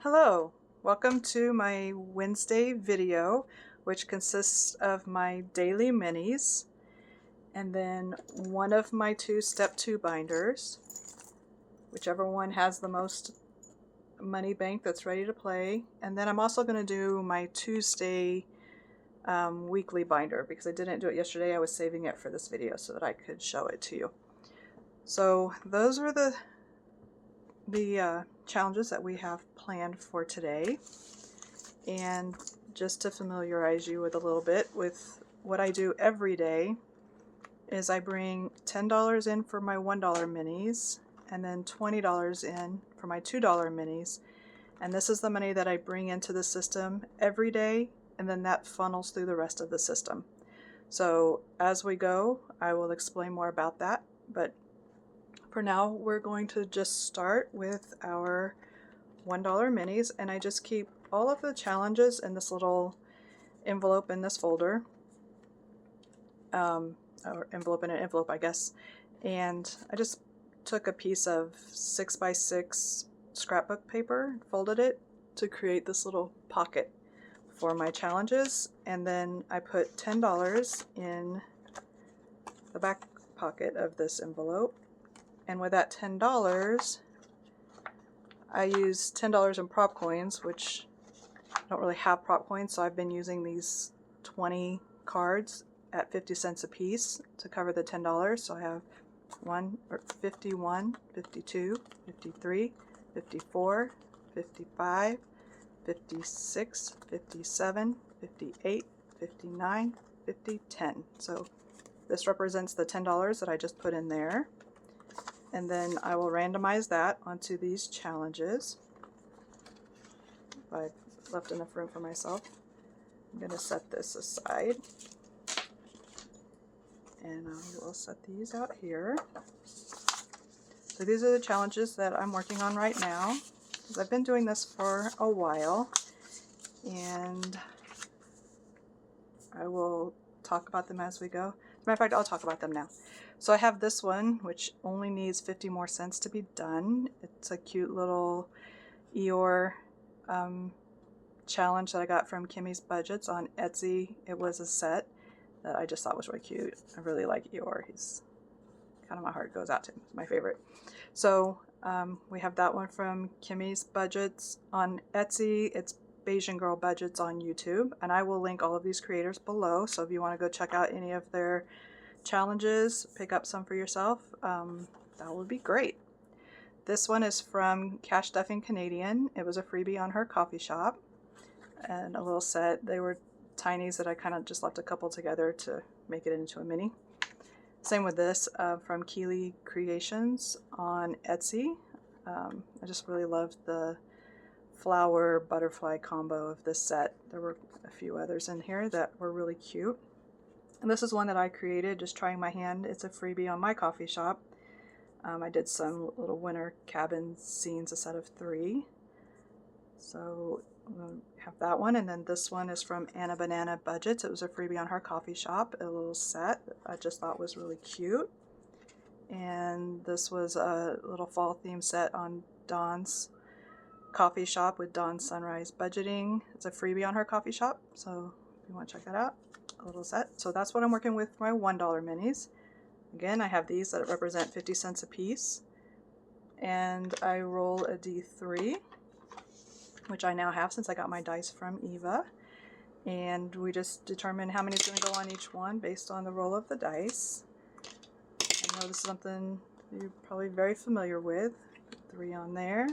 Hello, welcome to my Wednesday video, which consists of my daily minis and then one of my two step 2 binders, whichever one has the most money bank that's ready to play. And then I'm also going to do my Tuesday weekly binder because I didn't do it yesterday. I was saving it for this video so that I could show it to you. So those are the challenges that we have planned for today. And just to familiarize you with a little bit with what I do every day is I bring $10 in for my $1 minis and then $20 in for my $2 minis, and this is the money that I bring into the system every day, and then that funnels through the rest of the system. So as we go, I will explain more about that, but for now we're going to just start with our $1 minis, and I just keep all of the challenges in this little envelope in this folder, or envelope in an envelope, I guess. And I just took a piece of 6x6 scrapbook paper, folded it to create this little pocket for my challenges, and then I put $10 in the back pocket of this envelope. And with that $10, I use $10 in prop coins, which I don't really have prop coins, so I've been using these 20 cards at 50 cents a piece to cover the $10. So I have 51, 52, 53, 54, 55, 56, 57, 58, 59, 50, 10. So this represents the $10 that I just put in there. And then I will randomize that onto these challenges. I've left enough room for myself. I'm going to set this aside. And I will set these out here. So these are the challenges that I'm working on right now, because I've been doing this for a while, and I will talk about them as we go. As a matter of fact, I'll talk about them now. So I have this one, which only needs 50 more cents to be done. It's a cute little Eeyore challenge that I got from Kimmy's Budgets on Etsy. It was a set that I just thought was really cute. I really like Eeyore. He's kind of, my heart goes out to him. He's my favorite. So we have that one from Kimmy's Budgets on Etsy. It's Asian Girl Budgets on YouTube, and I will link all of these creators below. So if you want to go check out any of their challenges, pick up some for yourself, that would be great. This one is from Cash Stuffing Canadian. It was a freebie on her coffee shop, and a little set. They were tinies that I kind of just left a couple together to make it into a mini. Same with this from Keely Creations on Etsy. I just really loved the flower butterfly combo of this set. There were a few others in here that were really cute. And this is one that I created, just trying my hand. It's a freebie on my coffee shop. I did some little winter cabin scenes, a set of 3. So we'll have that one, and then this one is from Anna Banana Budgets. It was a freebie on her coffee shop, a little set that I just thought was really cute. And this was a little fall theme set on Dawn's coffee shop with Dawn Sunrise Budgeting. It's a freebie on her coffee shop, so if you want to check that out, a little set. So that's what I'm working with for my $1 minis. Again, I have these that represent 50 cents a piece, and I roll a D3, which I now have since I got my dice from Eva, and we just determine how many is going to go on each one based on the roll of the dice. I know this is something you're probably very familiar with. Put 3 on there.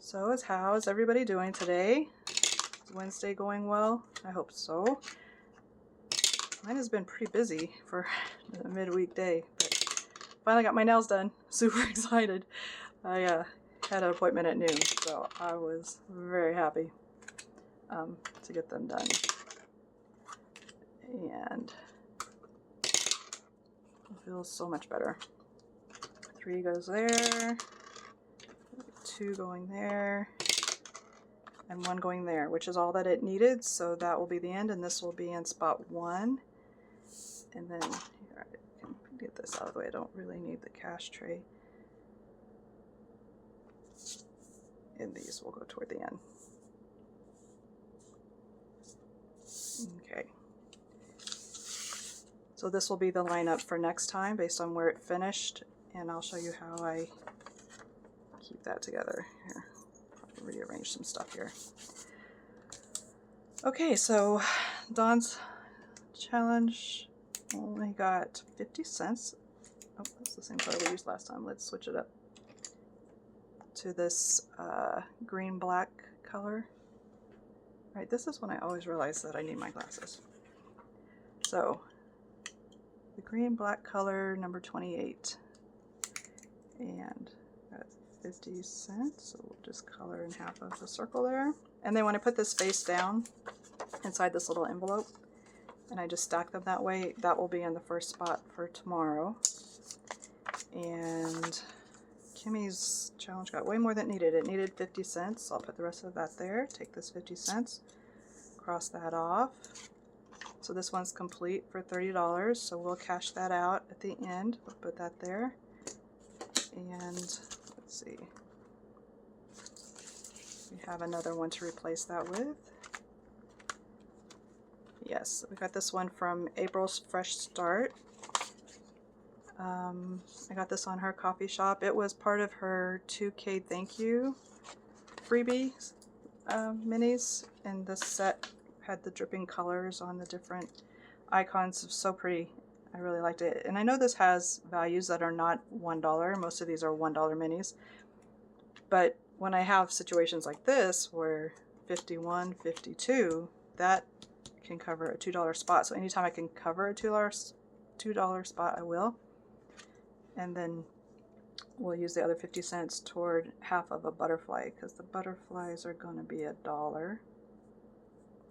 So how is everybody doing today? Is Wednesday going well? I hope so. Mine has been pretty busy for the midweek day, but finally got my nails done. Super excited. I had an appointment at noon, so I was very happy to get them done. And it feels so much better. 3 goes there, 2 going there, and 1 going there, which is all that it needed. So that will be the end, and this will be in spot 1. And then here, I can get this out of the way. I don't really need the cash tray. and these will go toward the end. Okay. So this will be the lineup for next time based on where it finished, and I'll show you how I keep that together. Here, I'll rearrange some stuff here. Okay, so Dawn's challenge only got 50 cents. Oh, that's the same color we used last time. Let's switch it up to this green-black color. Right, this is when I always realize that I need my glasses. So, the green-black color, number 28. And that's 50 cents, so we'll just color in half of the circle there. And then when I put this face down inside this little envelope, and I just stack them that way, that will be in the first spot for tomorrow. And Kimmy's challenge got way more than it needed. It needed 50 cents, so I'll put the rest of that there. Take this 50 cents, cross that off. So this one's complete for $30, so we'll cash that out at the end. We'll put that there. And let's see, we have another one to replace that with. Yes, we got this one from April's Fresh Start. I got this on her coffee shop. It was part of her 2K thank you freebie minis, and this set had the dripping colors on the different icons. So pretty. I really liked it. And I know this has values that are not $1. Most of these are $1 minis. But when I have situations like this where 51, 52, that can cover a $2 spot. So anytime I can cover a $2 spot, I will. And then we'll use the other 50 cents toward half of a butterfly, because the butterflies are going to be $1.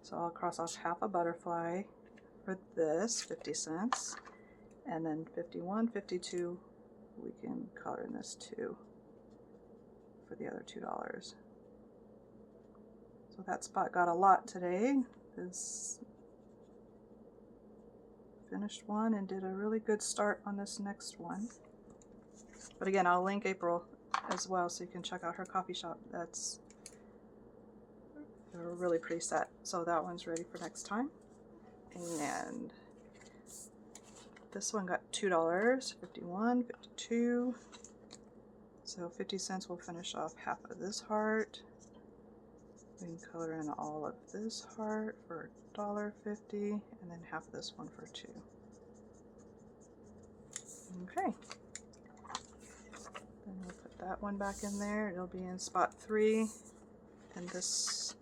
So I'll cross off half a butterfly for this, 50 cents. And then 51, 52, we can color in this too for the other $2. So that spot got a lot today. This finished one and did a really good start on this next one. But again, I'll link April as well so you can check out her coffee shop. That's a really pretty set. So that one's ready for next time. And this one got $2, 51, 52. So 50 cents will finish off half of this heart. We can color in all of this heart for $1.50, and then half of this one for $2. Okay. Then we'll put that one back in there. It'll be in spot 3. And this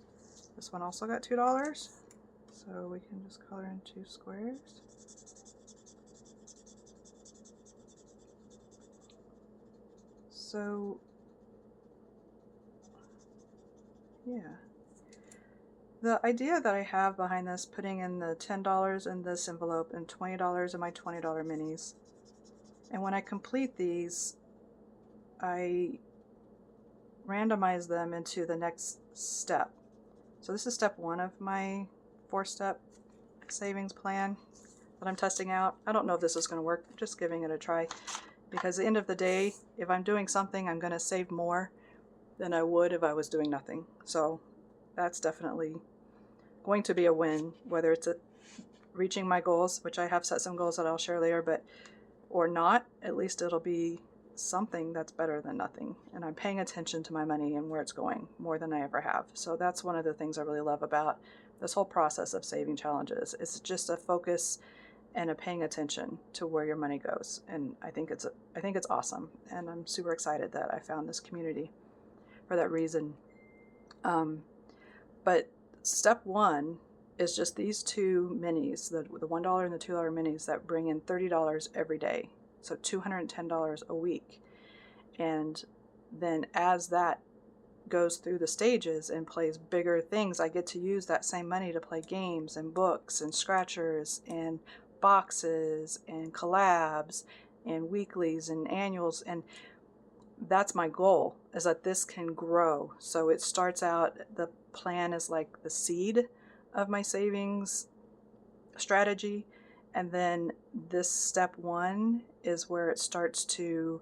one also got $2. So we can just color in 2 squares. So, yeah. The idea that I have behind this, putting in the $10 in this envelope and $20 in my $20 minis, and when I complete these, I randomize them into the next step. So this is step 1 of my 4-step savings plan that I'm testing out. I don't know if this is going to work, just giving it a try, because at the end of the day, if I'm doing something, I'm going to save more than I would if I was doing nothing. So that's definitely going to be a win, whether it's reaching my goals, which I have set some goals that I'll share later, or not. At least it'll be something that's better than nothing. And I'm paying attention to my money and where it's going more than I ever have. So that's one of the things I really love about this whole process of saving challenges. It's just a focus and a paying attention to where your money goes. And I think it's awesome. And I'm super excited that I found this community for that reason. But step 1 is just these 2 minis, the $1 and the $2 minis that bring in $30 every day. So $210 a week. And then as that goes through the stages and plays bigger things, I get to use that same money to play games and books and scratchers and boxes and collabs and weeklies and annuals. And that's my goal, is that this can grow. So it starts out, the plan is like the seed of my savings strategy, and then this step 1 is where it starts to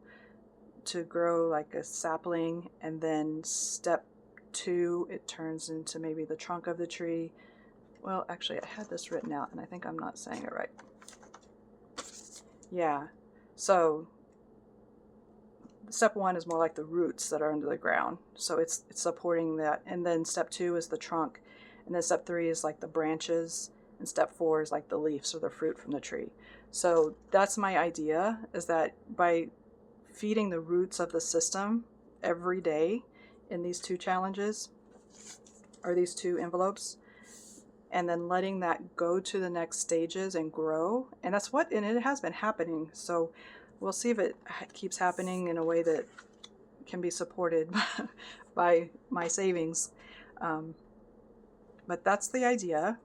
to grow like a sapling, and then step 2 it turns into maybe the trunk of the tree. Well, actually I had this written out and I think I'm not saying it right. Yeah, so step 1 is more like the roots that are under the ground, so it's supporting that, and then step 2 is the trunk, and then step 3 is like the branches, and step 4 is like the leaves or the fruit from the tree. So that's my idea, is that by feeding the roots of the system every day in these 2 challenges, or these 2 envelopes, and then letting that go to the next stages and grow, and that's what, and it has been happening. So we'll see if it keeps happening in a way that can be supported by my savings. But that's the idea.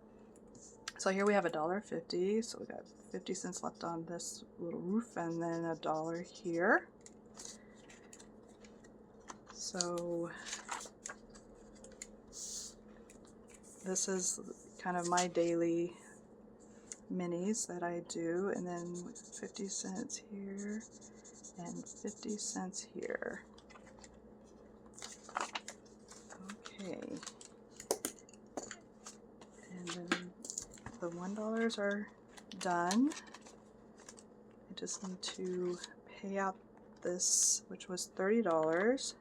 So here we have $1.50, so we got 50 cents left on this little roof, and then $1 here. So this is kind of my daily minis that I do, and then 50 cents here and 50 cents here. Okay, and then the $1 are done. I just need to pay out this, which was $30,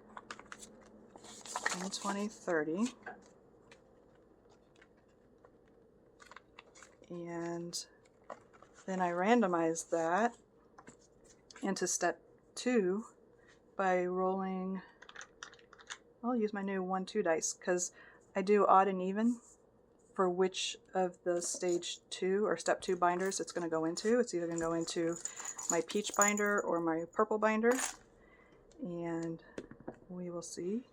and 20, 30. And then I randomize that into step 2 by rolling, I'll use my new 1-2 dice, because I do odd and even for which of the stage 2 or step 2 binders it's going to go into. It's either going to go into my peach binder or my purple binder, and we will see.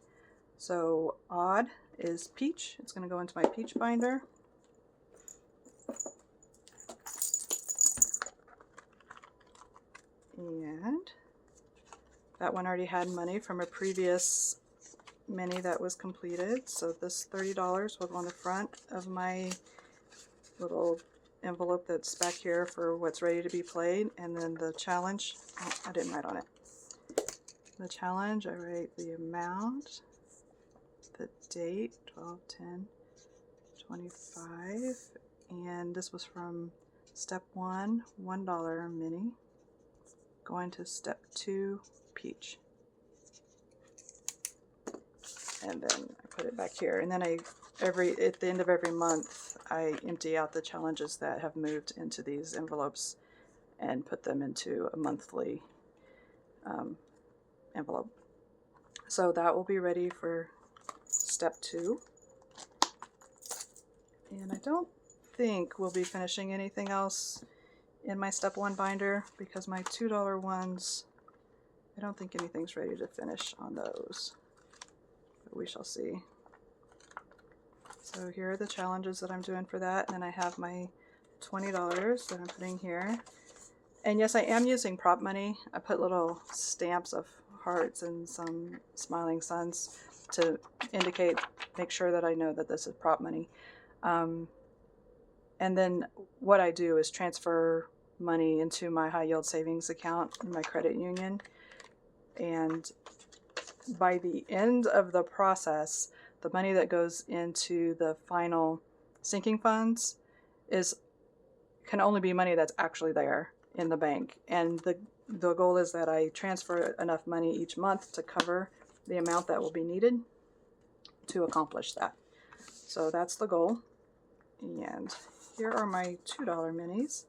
So odd is peach, it's going to go into my peach binder. And that one already had money from a previous mini that was completed, so this $30 will go on the front of my little envelope that's back here for what's ready to be played. And then the challenge, oh, I didn't write on it. The challenge, I write the amount, the date, 12/10/25, and this was from step 1, $1 mini, going to step 2, peach. And then I put it back here, and then at the end of every month I empty out the challenges that have moved into these envelopes and put them into a monthly envelope. So that will be ready for step 2, and I don't think we'll be finishing anything else in my step 1 binder, because my $2 ones, I don't think anything's ready to finish on those. We shall see. So here are the challenges that I'm doing for that, and then I have my $20 that I'm putting here. And yes, I am using prop money. I put little stamps of hearts and some smiling suns to indicate, make sure that I know that this is prop money. And then what I do is transfer money into my high yield savings account in my credit union, and by the end of the process, the money that goes into the final sinking funds can only be money that's actually there in the bank. And the goal is that I transfer enough money each month to cover the amount that will be needed to accomplish that. So that's the goal. And here are my $2 minis.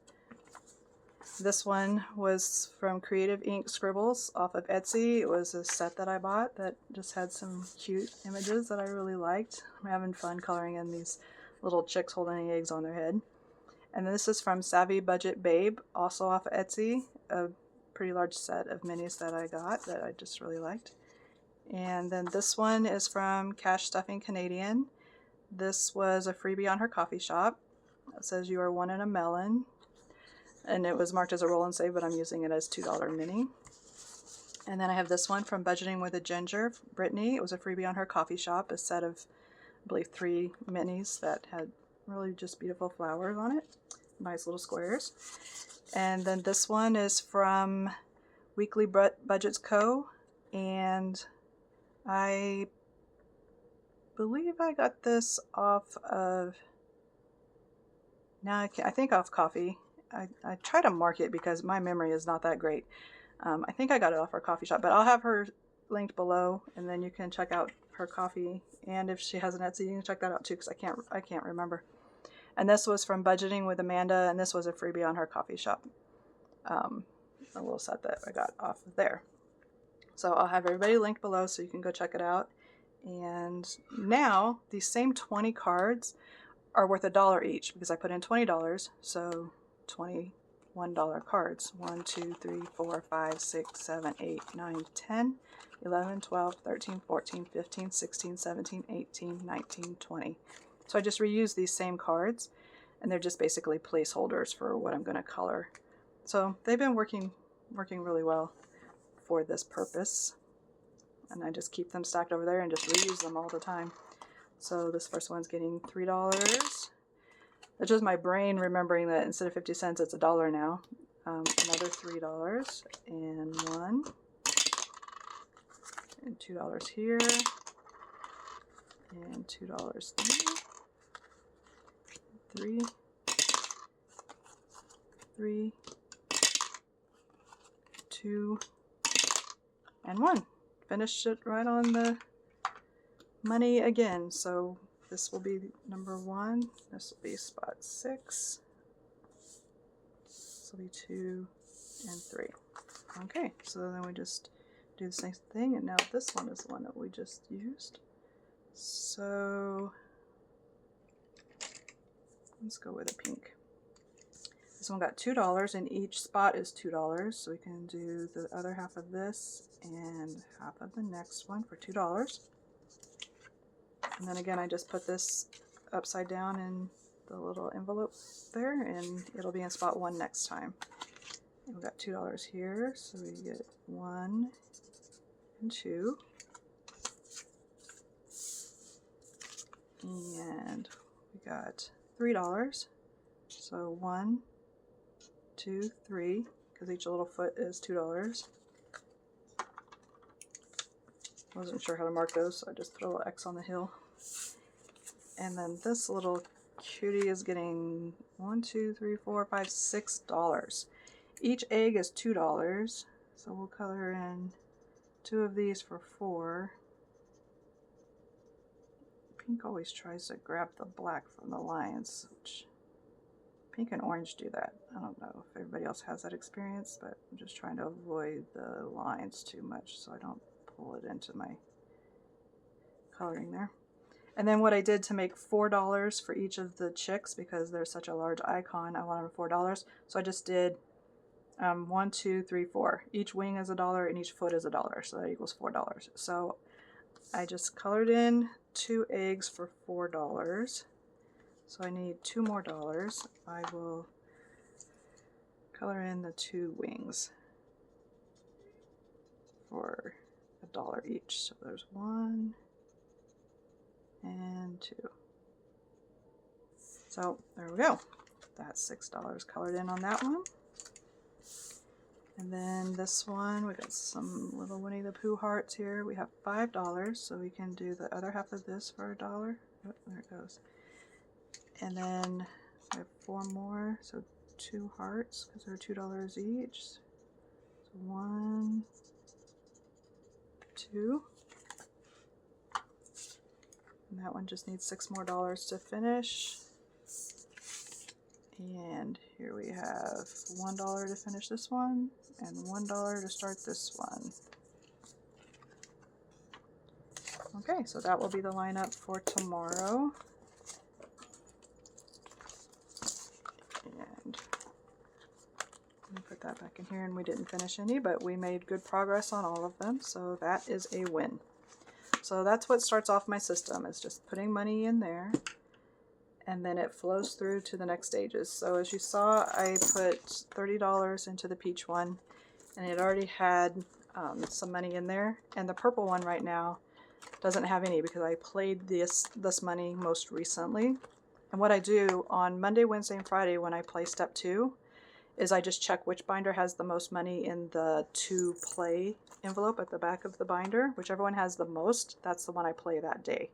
This one was from CreativeInkScribbles off of Etsy. It was a set that I bought that just had some cute images that I really liked. I'm having fun coloring in these little chicks holding eggs on their head. And this is from SavvyBudgetBabe, also off of Etsy. A pretty large set of minis that I got that I just really liked. And then this one is from Cash Stuffing Canadian. This was a freebie on her coffee shop. It says you are one in a melon. And it was marked as a roll and save, but I'm using it as $2 mini. And then I have this one from Budgeting with a Ginger, Brittany. It was a freebie on her coffee shop, a set of, I believe, 3 minis that had really just beautiful flowers on it. Nice little squares. And then this one is from WildHousePrintsCo. and I believe I got this off of, now I think off Coffee. I try to mark it because my memory is not that great. I think I got it off her coffee shop, but I'll have her linked below, and then you can check out her coffee. And if she has an Etsy, you can check that out too, because I can't remember. And this was from Budgeting with Amanda, and this was a freebie on her coffee shop. A little set that I got off of there. So I'll have everybody linked below so you can go check it out. And now these same 20 cards are worth $1 each because I put in $20, so $21 cards. 1, 2, 3, 4, 5, 6, 7, 8, 9, 10, 11, 12, 13, 14, 15, 16, 17, 18, 19, 20. So I just reuse these same cards, and they're just basically placeholders for what I'm going to color. So they've been working really well for this purpose, and I just keep them stacked over there and just reuse them all the time. So this first one's getting $3. That's just my brain remembering that instead of 50 cents, it's $1 now. Another $3, and $1, and $2 here, and $2 there, 3, 3, 2, and 1. Finished it right on the money again. So this will be number 1. This will be spot 6. This will be 2 and 3. Okay, so then we just do the same thing, and now this one is the one that we just used. So let's go with a pink. This one got $2, and each spot is $2, so we can do the other half of this and half of the next one for $2. And then again, I just put this upside down in the little envelope there, and it'll be in spot 1 next time. And we got $2 here, so we get 1 and 2. And we got $3, so 1, 2, 3, because each little foot is $2. Wasn't sure how to mark those, so I just put a little X on the hill. And then this little cutie is getting $1, 2, 3, 4, 5, $6. Each egg is $2, so we'll color in 2 of these for $4. Pink always tries to grab the black from the lines, which pink and orange do that. I don't know if everybody else has that experience, but I'm just trying to avoid the lines too much so I don't pull it into my coloring there. And then what I did to make $4 for each of the chicks, because they're such a large icon, I wanted $4. So I just did 1, 2, 3, 4. Each wing is $1 and each foot is $1, so that equals $4. So I just colored in 2 eggs for $4. So I need 2 more dollars. I will color in the 2 wings for $1 each. So there's 1 and 2. So there we go. That's $6 colored in on that one. And then this one, we got some little Winnie the Pooh hearts here. We have $5, so we can do the other half of this for $1. Oh, there it goes. And then we have 4 more, so 2 hearts because they're $2 each. So 1, 2. And that one just needs $6 more to finish. And here we have $1 to finish this one and $1 to start this one. Okay, so that will be the lineup for tomorrow. And let me put that back in here, and we didn't finish any, but we made good progress on all of them, so that is a win. So that's what starts off my system, is just putting money in there, and then it flows through to the next stages. So as you saw, I put $30 into the peach one, and it already had some money in there, and the purple one right now doesn't have any because I played this money most recently. And what I do on Monday, Wednesday, and Friday when I play step 2 is I just check which binder has the most money in the to play envelope at the back of the binder. Whichever one has the most, that's the one I play that day.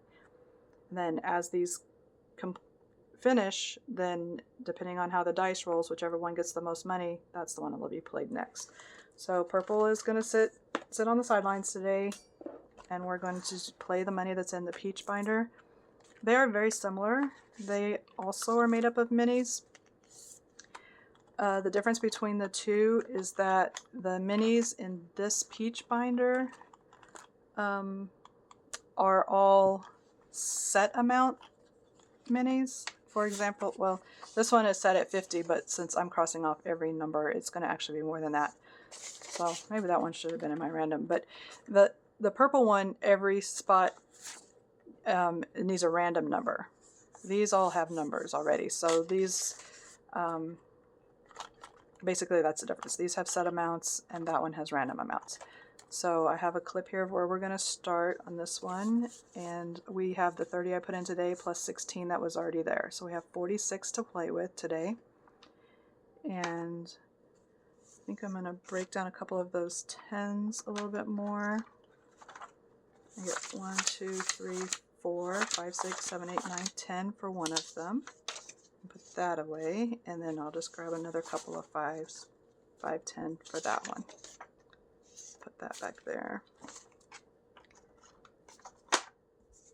And then as these finish, then depending on how the dice rolls, whichever one gets the most money, that's the one that will be played next. So purple is going to sit on the sidelines today, and we're going to play the money that's in the peach binder. They are very similar. They also are made up of minis. The difference between the two is that the minis in this peach binder are all set amount minis. For example, well, this one is set at 50, but since I'm crossing off every number, it's going to actually be more than that. So maybe that one should have been in my random. But the purple one, every spot needs a random number. These all have numbers already. So these, basically that's the difference. These have set amounts, and that one has random amounts. So I have a clip here of where we're going to start on this one, and we have the 30 I put in today plus 16 that was already there. So we have 46 to play with today. And I think I'm going to break down a couple of those 10s a little bit more. I get 1, 2, 3, 4, 5, 6, 7, 8, 9, 10 for one of them. Put that away, and then I'll just grab another couple of 5s, 5, 10 for that one. Put that back there.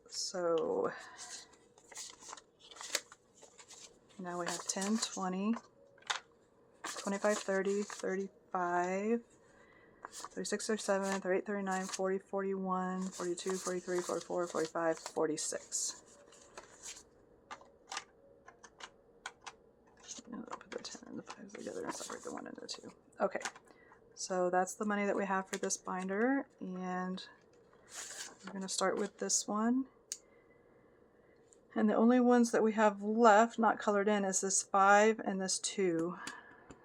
So now we have 10, 20, 25, 30, 35, 36, 37, 38, 39, 40, 41, 42, 43, 44, 45, 46. And I'll put the 10 and the 5s together and separate the 1 and the 2. Okay. So that's the money that we have for this binder, and we're going to start with this one. And the only ones that we have left not colored in is this 5 and this 2.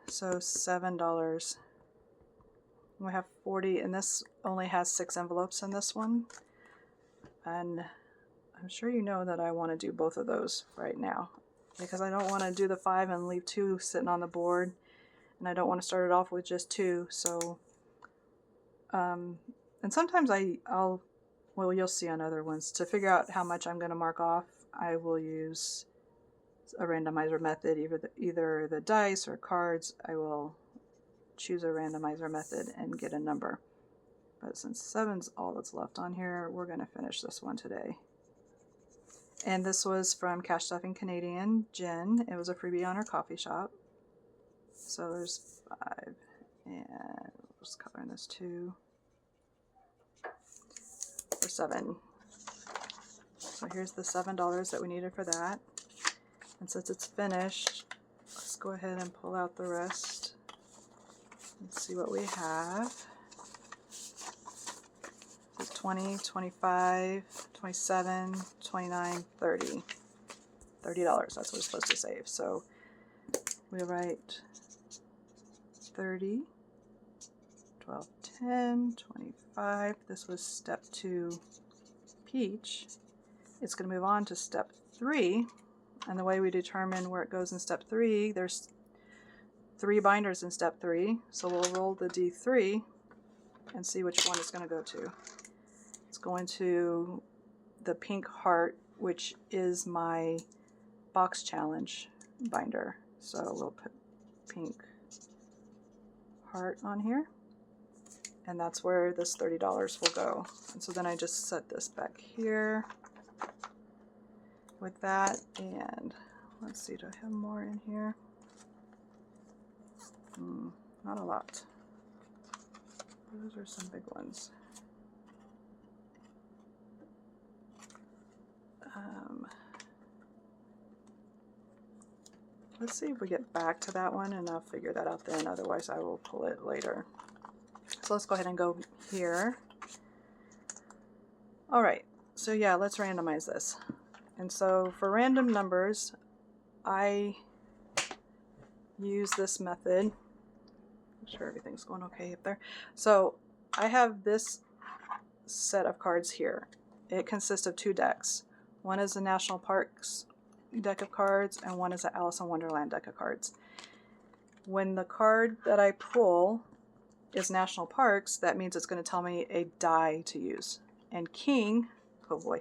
So $7. We have 40, and this only has 6 envelopes in this one. And I'm sure you know that I want to do both of those right now, because I don't want to do the 5 and leave 2 sitting on the board. And I don't want to start it off with just 2, so, and sometimes well, you'll see on other ones, to figure out how much I'm going to mark off, I will use a randomizer method, either the dice or cards. I will choose a randomizer method and get a number. But since 7's all that's left on here, we're going to finish this one today. And this was from Cash Stuffing Canadian, Jen. It was a freebie on her coffee shop. So there's 5, and we're just coloring this 2 for 7. So here's the $7 that we needed for that. And since it's finished, let's go ahead and pull out the rest and see what we have. It's 20, 25, 27, 29, 30. $30, that's what we're supposed to save. So we write 30, 12, 10, 25. This was step 2 peach. It's going to move on to step 3. And the way we determine where it goes in step 3, there's 3 binders in step 3. So we'll roll the D3 and see which one it's going to go to. It's going to the pink heart, which is my box challenge binder. So we'll put pink heart on here, and that's where this $30 will go. And so then I just set this back here with that, and let's see, do I have more in here? Not a lot. Those are some big ones. Let's see if we get back to that one, and I'll figure that out then. Otherwise, I will pull it later. So let's go ahead and go here. All right, so yeah, let's randomize this. And so for random numbers, I use this method. Make sure everything's going okay up there. So I have this set of cards here. It consists of 2 decks. One is the National Parks deck of cards, and one is the Alice in Wonderland deck of cards. when the card that I pull is national parks, that means it's going to tell me a die to use. And king, oh boy,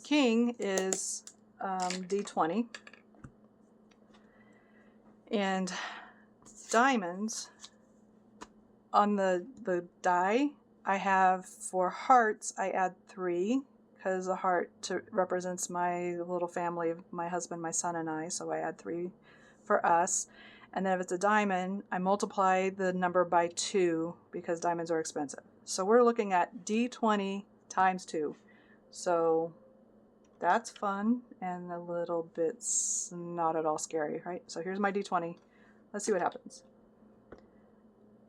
king is D20. And diamonds, on the die, I have for hearts, I add 3, because a heart represents my little family, my husband, my son, and I, so I add 3 for us. And then if it's a diamond, I multiply the number by 2, because diamonds are expensive. So we're looking at D20 times 2. So that's fun and a little bit not at all scary, right? So here's my D20. Let's see what happens.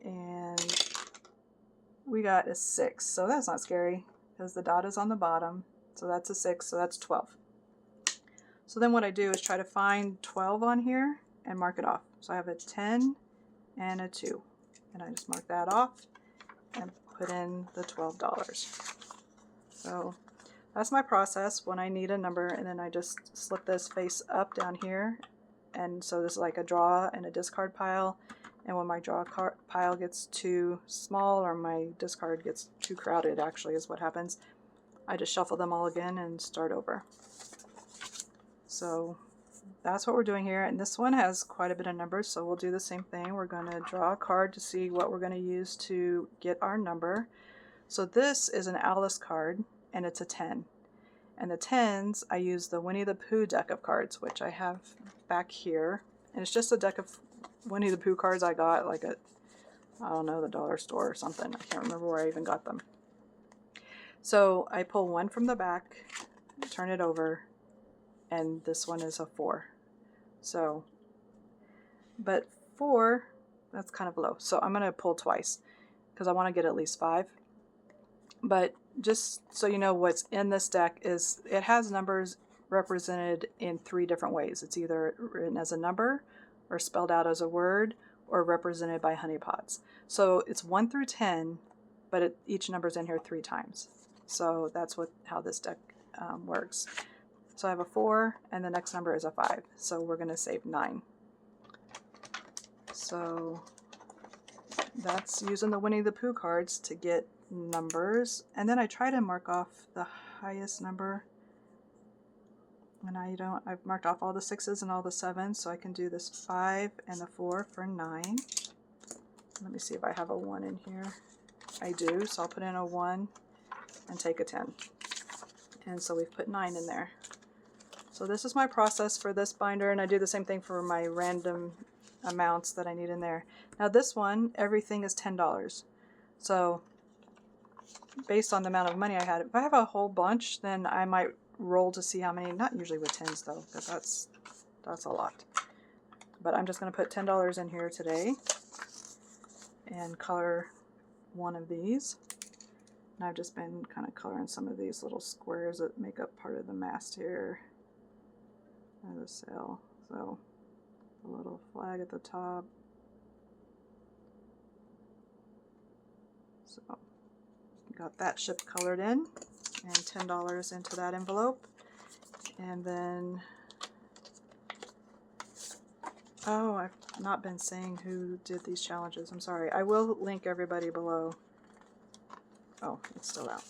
And we got a 6, so that's not scary because the dot is on the bottom. So that's a 6, so that's 12. So then what I do is try to find 12 on here and mark it off. So I have a 10 and a 2, and I just mark that off and put in the $12. So that's my process when I need a number, and then I just slip this face up down here, and so this is like a draw and a discard pile. And when my draw pile gets too small, or my discard gets too crowded, actually is what happens, I just shuffle them all again and start over. So that's what we're doing here, and this one has quite a bit of numbers, so we'll do the same thing. We're going to draw a card to see what we're going to use to get our number. So this is an Alice card, and it's a 10. And the 10s, I use the Winnie the Pooh deck of cards, which I have back here. And it's just a deck of Winnie the Pooh cards I got like at, I don't know, the dollar store or something. I can't remember where I even got them. So I pull one from the back, turn it over, and this one is a 4. So, but 4, that's kind of low. So I'm going to pull twice because I want to get at least 5. But just so you know, what's in this deck is it has numbers represented in 3 different ways. It's either written as a number, or spelled out as a word, or represented by honeypots. So it's 1 through 10, but each number's in here 3 times. So that's how this deck works. So I have a 4, and the next number is a 5. So we're going to save 9. So that's using the Winnie the Pooh cards to get numbers. And then I try to mark off the highest number. And I've marked off all the 6s and all the 7s, so I can do this 5 and the 4 for 9. Let me see if I have a 1 in here. I do, so I'll put in a 1 and take a 10. And so we've put 9 in there. So this is my process for this binder, and I do the same thing for my random amounts that I need in there. Now this one, everything is $10. So based on the amount of money I had, if I have a whole bunch, then I might roll to see how many, not usually with 10s though, because that's a lot. But I'm just going to put $10 in here today and color one of these. And I've just been kind of coloring some of these little squares that make up part of the mast here and the sail. So a little flag at the top. So got that ship colored in, and $10 into that envelope. And then, oh, I've not been saying who did these challenges. I'm sorry. I will link everybody below. Oh, it's still out.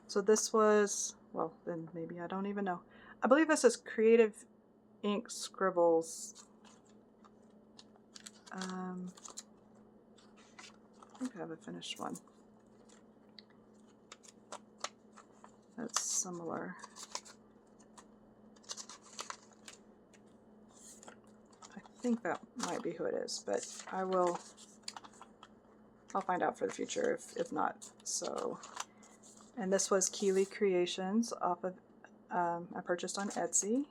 So this was, well, then maybe I don't even know. I believe this is CreativeInkScribbles. I think I have a finished one that's similar. I think that might be who it is, but I'll find out for the future if not. So, and this was Keeley Creations off of, I purchased on Etsy.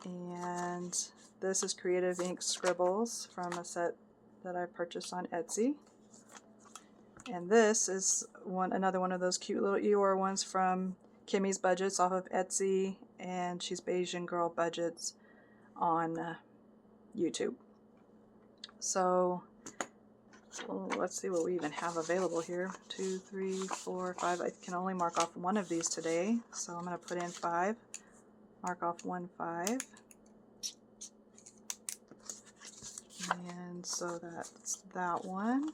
And this is CreativeInkScribbles from a set that I purchased on Etsy. And this is another one of those cute little Eeyore ones from Kimmy's Budgets off of Etsy, and she's Bayesian Girl Budgets on YouTube. So let's see what we even have available here. 2, 3, 4, 5. I can only mark off one of these today, so I'm going to put in 5. Mark off 1, 5. And so that's that one.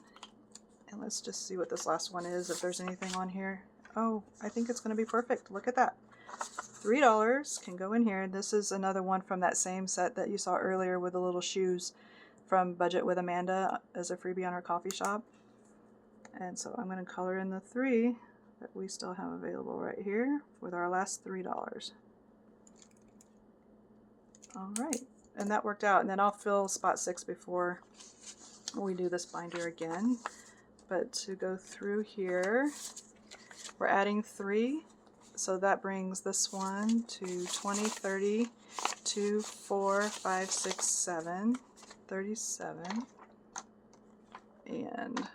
And let's just see what this last one is, if there's anything on here. Oh, I think it's going to be perfect. Look at that. $3 can go in here. This is another one from that same set that you saw earlier with the little shoes from Budget with Amanda as a freebie on her coffee shop. And so I'm going to color in the 3 that we still have available right here with our last $3. All right, and that worked out. And then I'll fill spot 6 before we do this binder again. But to go through here, we're adding 3. So that brings this one to 20, 30, 2, 4, 5, 6, 7, 37. And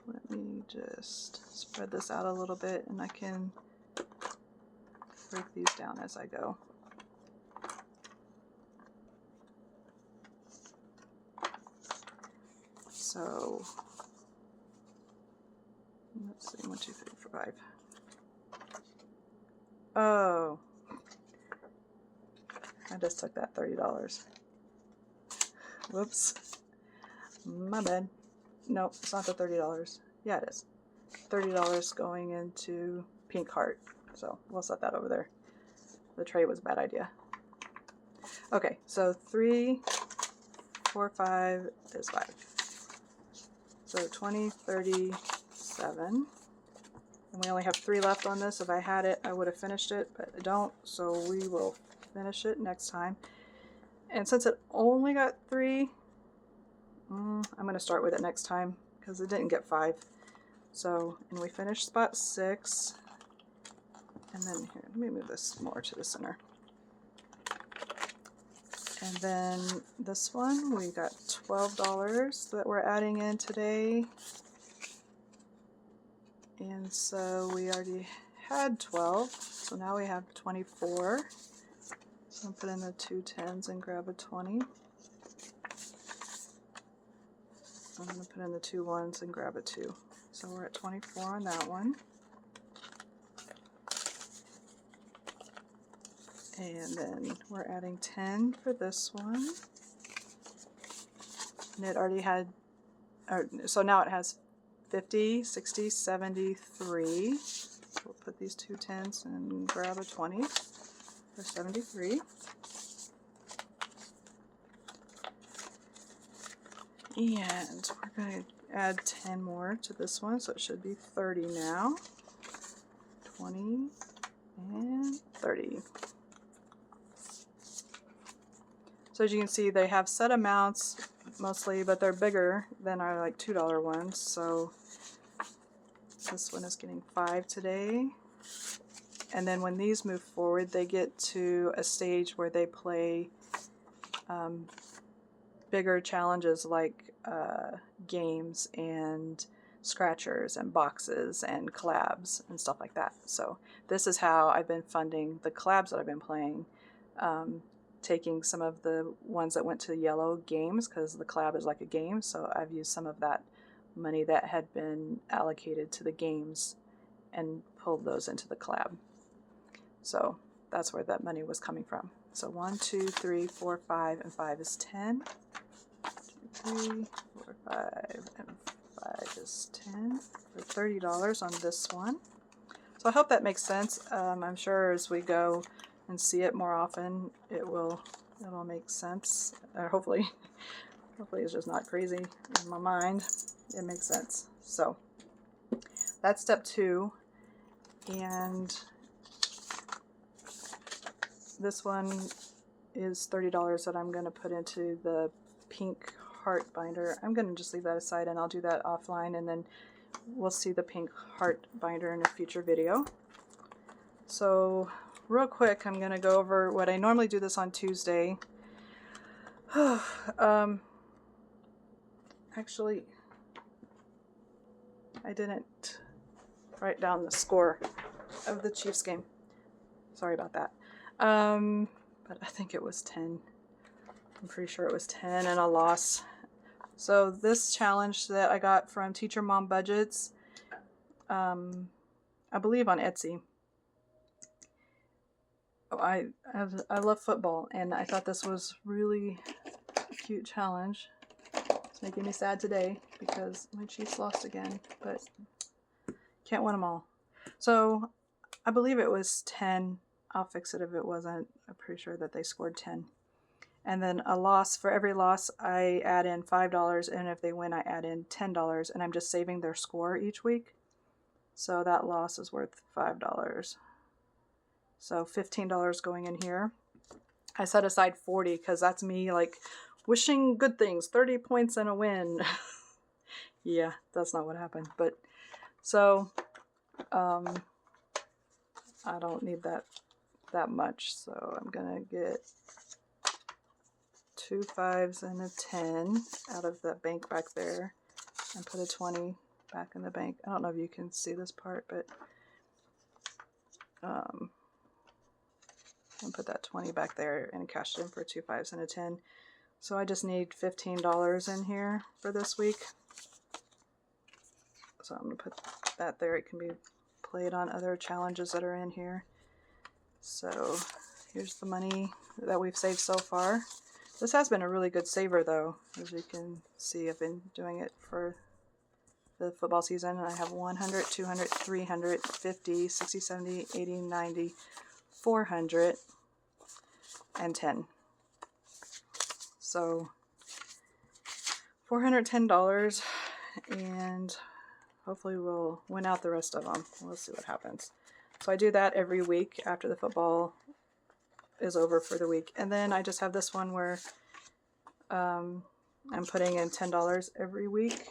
let me just spread this out a little bit and I can break these down as I go. So let's see, 1, 2, 3, 4, 5. Oh, I just took that $30. Whoops, my bad. Nope, it's not the $30. Yeah, it is. $30 going into pink heart. So we'll set that over there. The tray was a bad idea. Okay, so 3, 4, 5 is 5. So 20, 30, 7. And we only have 3 left on this. If I had it, I would have finished it, but I don't. So we will finish it next time. And since it only got 3, I'm going to start with it next time because it didn't get 5. So, and we finished spot 6. And then here, let me move this more to the center. And then this one, we got $12 that we're adding in today. And so we already had 12. So now we have 24. So I'll put in the 2 10s and grab a 20. I'm going to put in the 2 1s and grab a 2. So we're at 24 on that one. And then we're adding 10 for this one. And it already had, so now it has 50, 60, 73. So we'll put these 2 10s and grab a 20 for 73. And we're going to add 10 more to this one, so it should be 30 now. 20 and 30. So as you can see, they have set amounts mostly, but they're bigger than our like $2 ones. So this one is getting 5 today. And then when these move forward, they get to a stage where they play bigger challenges like games and scratchers and boxes and collabs and stuff like that. So this is how I've been funding the collabs that I've been playing. Taking some of the ones that went to yellow games because the collab is like a game, so I've used some of that money that had been allocated to the games and pulled those into the collab. So that's where that money was coming from. So 1, 2, 3, 4, 5, and 5 is 10. 2, 3, 4, 5, and 5 is 10 for $30 on this one. So I hope that makes sense. I'm sure as we go and see it more often, it'll make sense. Hopefully it's just not crazy in my mind. It makes sense. So that's step 2, and this one is $30 that I'm going to put into the pink heart binder. I'm going to just leave that aside and I'll do that offline, and then we'll see the pink heart binder in a future video. So real quick, I'm going to go over what I normally do this on Tuesday. Actually, I didn't write down the score of the Chiefs game. Sorry about that. But I think it was 10. I'm pretty sure it was 10 and a loss. So this challenge that I got from Teacher Mom Budgets, I believe on Etsy, I love football, and I thought this was really a cute challenge. It's making me sad today because my Chiefs lost again, but can't win them all. So I believe it was 10. I'll fix it if it wasn't. I'm pretty sure that they scored 10. And then a loss, for every loss, I add in $5, and if they win, I add in $10, and I'm just saving their score each week. So that loss is worth $5. So $15 going in here. I set aside 40 because that's me like wishing good things, 30 points and a win. Yeah, that's not what happened. But so I don't need that much. So I'm gonna get 2 5s and a 10 out of the bank back there and put a 20 back in the bank. I don't know if you can see this part, but and put that 20 back there and cash it in for 2 5s and a 10. So I just need $15 in here for this week. So I'm going to put that there. It can be played on other challenges that are in here. So here's the money that we've saved so far. This has been a really good saver though. As you can see, I've been doing it for the football season. I have 100, 200, 300, 50, 60, 70, 80, 90, 400, and 10. So $410, and hopefully we'll win out the rest of them. We'll see what happens. So I do that every week after the football is over for the week. And then I just have this one where I'm putting in $10 every week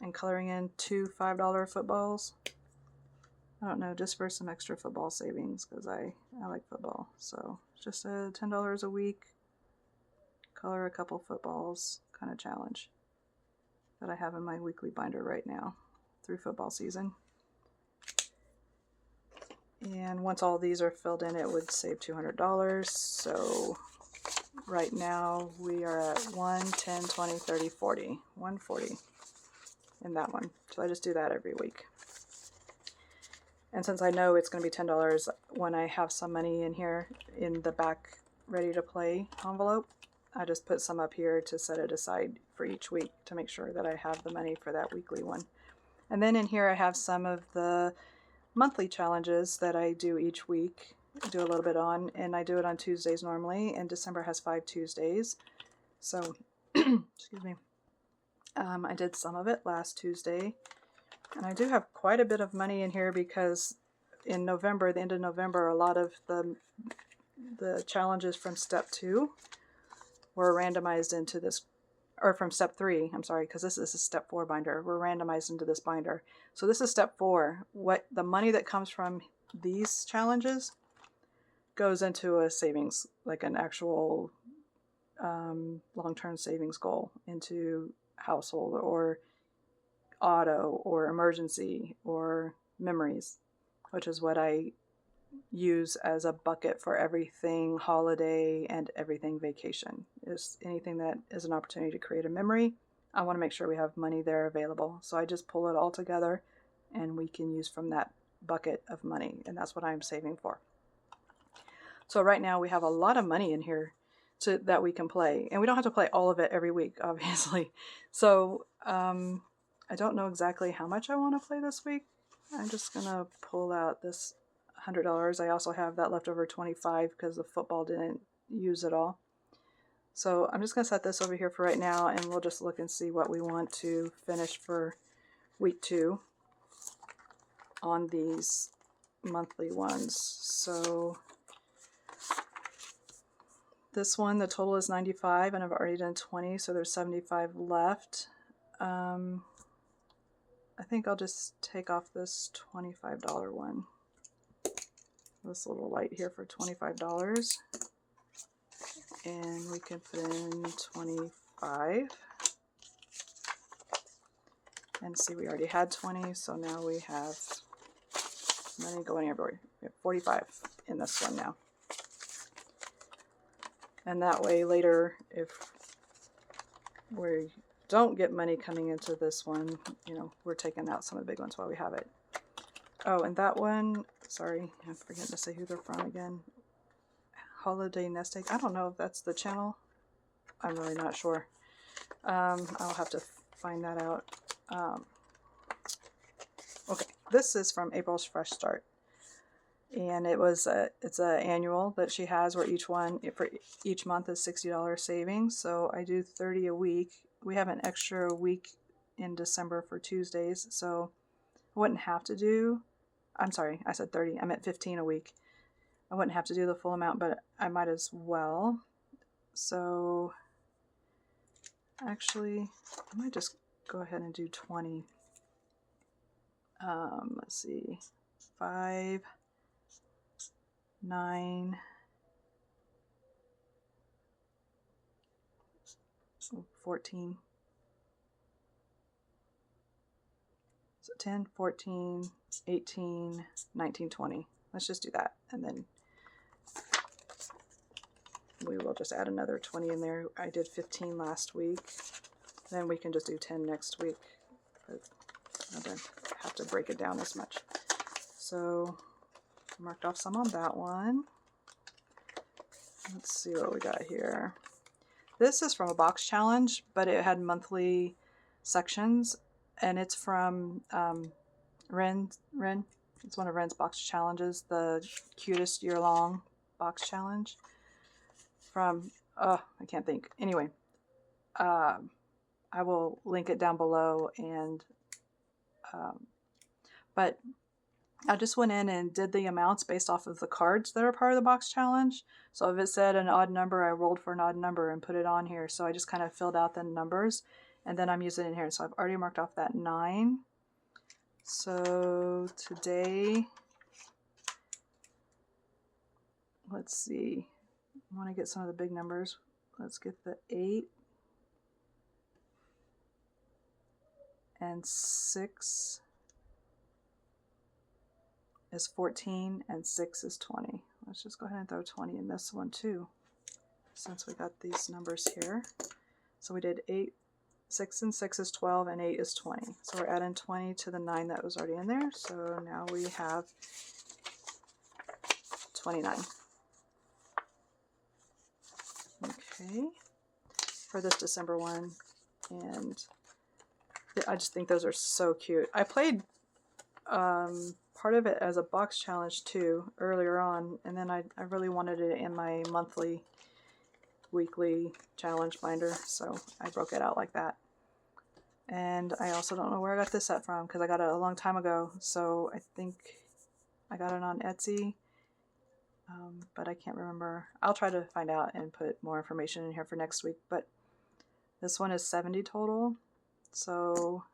and coloring in 2 $5 footballs. I don't know, just for some extra football savings because I like football. So just a $10 a week, color a couple footballs kind of challenge that I have in my weekly binder right now through football season. And once all these are filled in, it would save $200. So right now we are at 1, 10, 20, 30, 40. 140 in that one. So I just do that every week. And since I know it's going to be $10, when I have some money in here in the back ready to play envelope, I just put some up here to set it aside for each week to make sure that I have the money for that weekly one. And then in here I have some of the monthly challenges that I do each week, do a little bit on, and I do it on Tuesdays normally, and December has 5 Tuesdays. So, excuse me, I did some of it last Tuesday, and I do have quite a bit of money in here because in November, the end of November, a lot of the challenges from step 2 were randomized into this, or from step 3, I'm sorry, because this is a step 4 binder. We're randomized into this binder. So this is step 4. What the money that comes from these challenges goes into a savings, like an actual long-term savings goal into household or auto or emergency or memories, which is what I use as a bucket for everything holiday and everything vacation. Is anything that is an opportunity to create a memory, I want to make sure we have money there available. So I just pull it all together and we can use from that bucket of money, and that's what I'm saving for. So right now we have a lot of money in here that we can play, and we don't have to play all of it every week, obviously. So I don't know exactly how much I want to play this week. I'm just gonna pull out this $100. I also have that leftover 25 because the football didn't use it all. So I'm just gonna set this over here for right now, and we'll just look and see what we want to finish for week 2 on these monthly ones. So this one, the total is 95, and I've already done 20, so there's 75 left. I think I'll just take off this $25 one. This little light here for $25. And we can put in 25. And see, we already had 20, so now we have money going everywhere. We have 45 in this one now. And that way later, if we don't get money coming into this one, you know, we're taking out some of the big ones while we have it. Oh, and that one, Sorry, I'm forgetting to say who they're from again. Holiday Nest Egg. I don't know if that's the channel. I'm really not sure. I'll have to find that out. Okay, this is from April's Fresh Start. And it's a annual that she has where each one for each month is $60 savings. So I do 30 a week. We have an extra week in December for Tuesdays, so I wouldn't have to do, I'm sorry, I said 30. I meant 15 a week. I wouldn't have to do the full amount, but I might as well. So actually, I might just go ahead and do 20. Let's see, 5, 9, 14. So 10, 14, 18, 19, 20. Let's just do that. And then we will just add another 20 in there. I did 15 last week. Then we can just do 10 next week. But I don't have to break it down as much. So I marked off some on that one. Let's see what we got here. This is from a box challenge, but it had monthly sections, and it's from Ren. It's one of Ren's box challenges, the cutest year-long box challenge. From I can't think. Anyway, I will link it down below, and but I just went in and did the amounts based off of the cards that are part of the box challenge. So if it said an odd number, I rolled for an odd number and put it on here. So I just kind of filled out the numbers, and then I'm using it in here. So I've already marked off that 9. So today, let's see. I want to get some of the big numbers. Let's get the 8 and 6 is 14 and 6 is 20. Let's just go ahead and throw 20 in this one too, since we got these numbers here. So we did 8, 6 and 6 is 12, and 8 is 20. So we're adding 20 to the 9 that was already in there. So now we have 29. Okay, for this December one, and I just think those are so cute. I played part of it as a box challenge too earlier on, and then I really wanted it in my monthly, weekly challenge binder, so I broke it out like that. And I also don't know where I got this set from, because I got it a long time ago, so I think I got it on Etsy, but I can't remember. I'll try to find out and put more information in here for next week. But this one is 70 total, so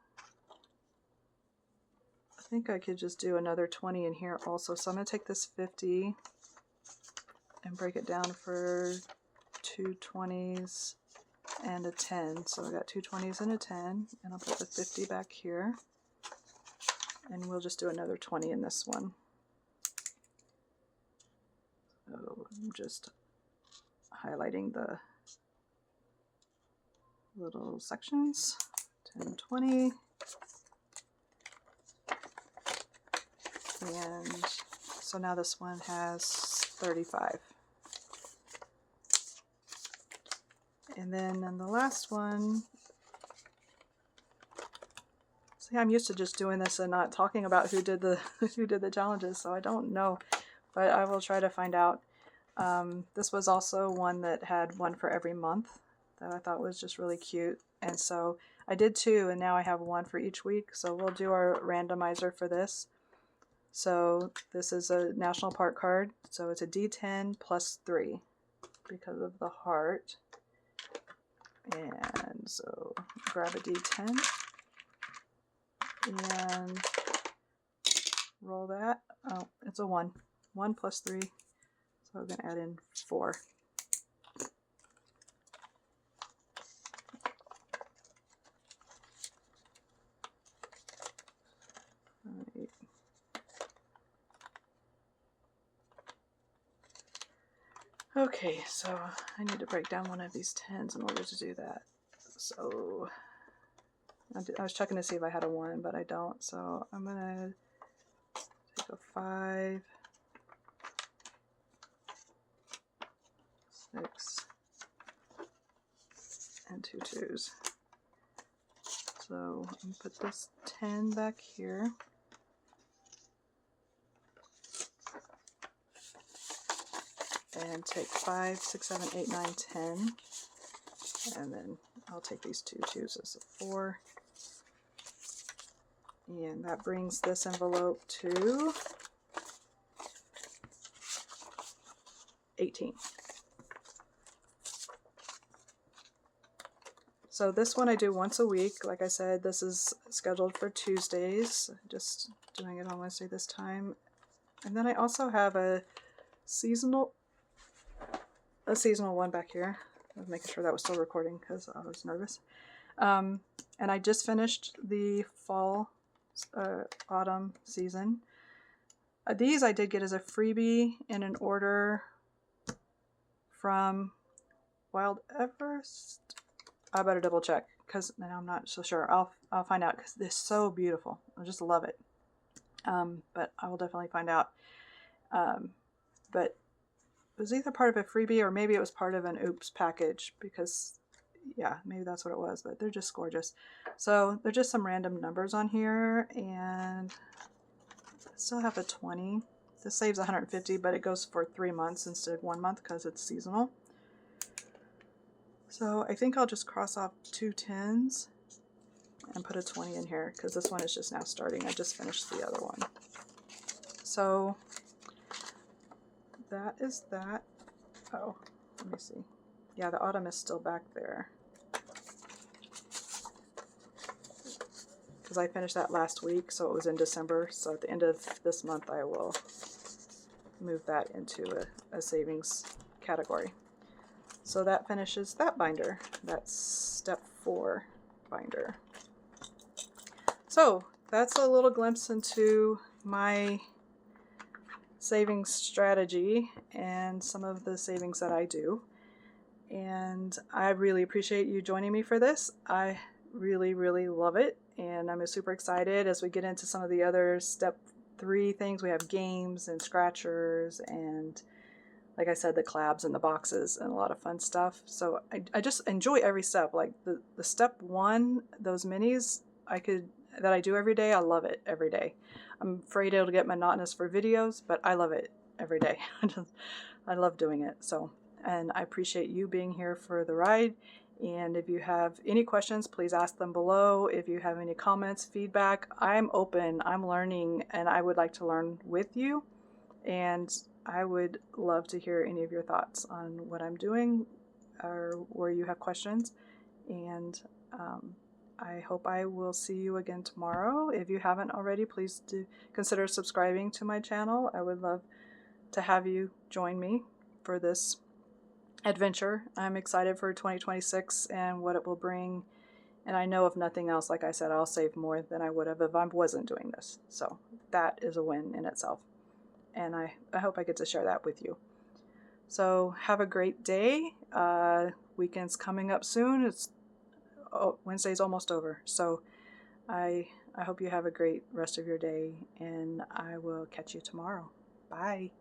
I think I could just do another 20 in here also. So I'm going to take this 50 and break it down for 2 20s and a 10. So I got 2 20s and a 10, and I'll put the 50 back here, and we'll just do another 20 in this one. So I'm just highlighting the little sections. 10, 20. And so now this one has 35. And then in the last one, see, I'm used to just doing this and not talking about who did the who did the challenges, so I don't know, but I will try to find out. This was also one that had one for every month that I thought was just really cute, and so I did 2, and now I have 1 for each week. So we'll do our randomizer for this. So this is a national park card, so it's a D10 plus 3 because of the heart. And so grab a D10 and roll that. Oh, it's a 1. 1 plus 3. So we're going to add in 4. Right. Okay, so I need to break down one of these 10s in order to do that. So I was checking to see if I had a 1, but I don't. So I'm going to take a 5, 6, and 2 2s. So I'm going to put this 10 back here. And take 5, 6, 7, 8, 9, 10. And then I'll take these 2 2s as a 4. And that brings this envelope to 18. So this one I do once a week. Like I said, this is scheduled for Tuesdays. Just doing it on Wednesday this time. And then I also have a seasonal one back here. I was making sure that was still recording because I was nervous. And I just finished the fall, autumn season. These I did get as a freebie in an order from WildHousePrintsCo. I better double check because I'm not so sure. I'll find out because they're so beautiful. I just love it. But I will definitely find out. But it was either part of a freebie or maybe it was part of an oops package because yeah, maybe that's what it was, but they're just gorgeous. So they're just some random numbers on here, and I still have a 20. This saves 150, but it goes for 3 months instead of 1 month because it's seasonal. So I think I'll just cross off 2 10s and put a 20 in here because this one is just now starting. I just finished the other one. So that is that. Oh, let me see. Yeah, the autumn is still back there because I finished that last week, so it was in December. So at the end of this month, I will move that into a savings category. So that finishes that binder. That's step 4 binder. So that's a little glimpse into my savings strategy and some of the savings that I do. And I really appreciate you joining me for this. I really, really love it. And I'm super excited as we get into some of the other step 3 things. We have games and scratchers and, like I said, the collabs and the boxes and a lot of fun stuff. So I just enjoy every step. Like the step 1, those minis that I do every day, I love it every day. I'm afraid it'll get monotonous for videos, but I love it every day. I love doing it. So, and I appreciate you being here for the ride. And if you have any questions, please ask them below. If you have any comments, feedback, I'm open, I'm learning, and I would like to learn with you. And I would love to hear any of your thoughts on what I'm doing or where you have questions. And I hope I will see you again tomorrow. If you haven't already, please do consider subscribing to my channel. I would love to have you join me for this adventure. I'm excited for 2026 and what it will bring. And I know if nothing else, like I said, I'll save more than I would have if I wasn't doing this. So that is a win in itself. And I hope I get to share that with you. So have a great day. Weekend's coming up soon. Wednesday's almost over. So I hope you have a great rest of your day, and I will catch you tomorrow. Bye.